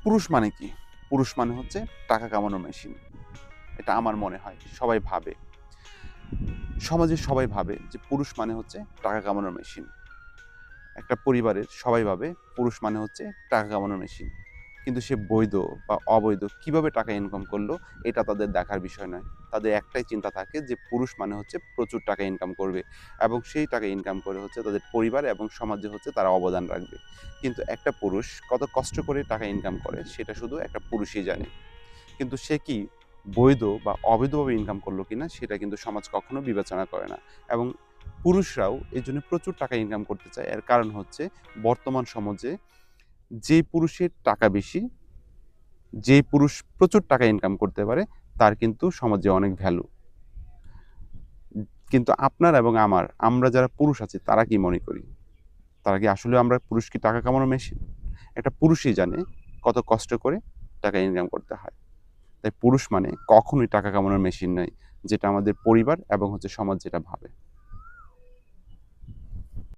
পুরুষ মানে কি? পুরুষ মানে হচ্ছে টাকা কামানোর মেশিন। এটা আমার মনে হয়। সবাই ভাবে। সমাজের সবাই ভাবে যে পুরুষ মানে হচ্ছে টাকা কামানোর মেশিন। একটা পরিবারের সবাই ভাবে পুরুষ মানে হচ্ছে টাকা কামানোর মেশিন। কিন্তু সে বৈধ বা অবৈধ কিভাবে টাকা ইনকাম করলো এটা তাদের দেখার বিষয় নয়। তাদের একটাই চিন্তা থাকে যে পুরুষ মানে হচ্ছে প্রচুর টাকা ইনকাম করবে এবং সেই টাকা ইনকাম করে হচ্ছে তাদের পরিবার এবং সমাজে হচ্ছে তারা অবদান রাখবে। কিন্তু একটা পুরুষ কত কষ্ট করে টাকা ইনকাম করে সেটা শুধু একটা পুরুষই জানে। কিন্তু সে কি বৈধ বা অবৈধভাবে ইনকাম করলো কিনা সেটা কিন্তু সমাজ কখনো বিবেচনা করে না। এবং পুরুষরাও এই জন্য প্রচুর টাকা ইনকাম করতে চায়। এর কারণ হচ্ছে বর্তমান সমাজে যে পুরুষের টাকা বেশি, যে পুরুষ প্রচুর টাকা ইনকাম করতে পারে তার কিন্তু সমাজে অনেক ভ্যালু। কিন্তু আপনার এবং আমরা যারা পুরুষ আছি তারা কি মনে করি? তারা কি আসলে আমরা পুরুষ কি টাকা কামানোর মেশিন? একটা পুরুষই জানে কত কষ্ট করে টাকা ইনকাম করতে হয়। তাই পুরুষ মানে কখনোই টাকা কামানোর মেশিন নয়, যেটা আমাদের পরিবার এবং হচ্ছে সমাজ যেটা ভাবে।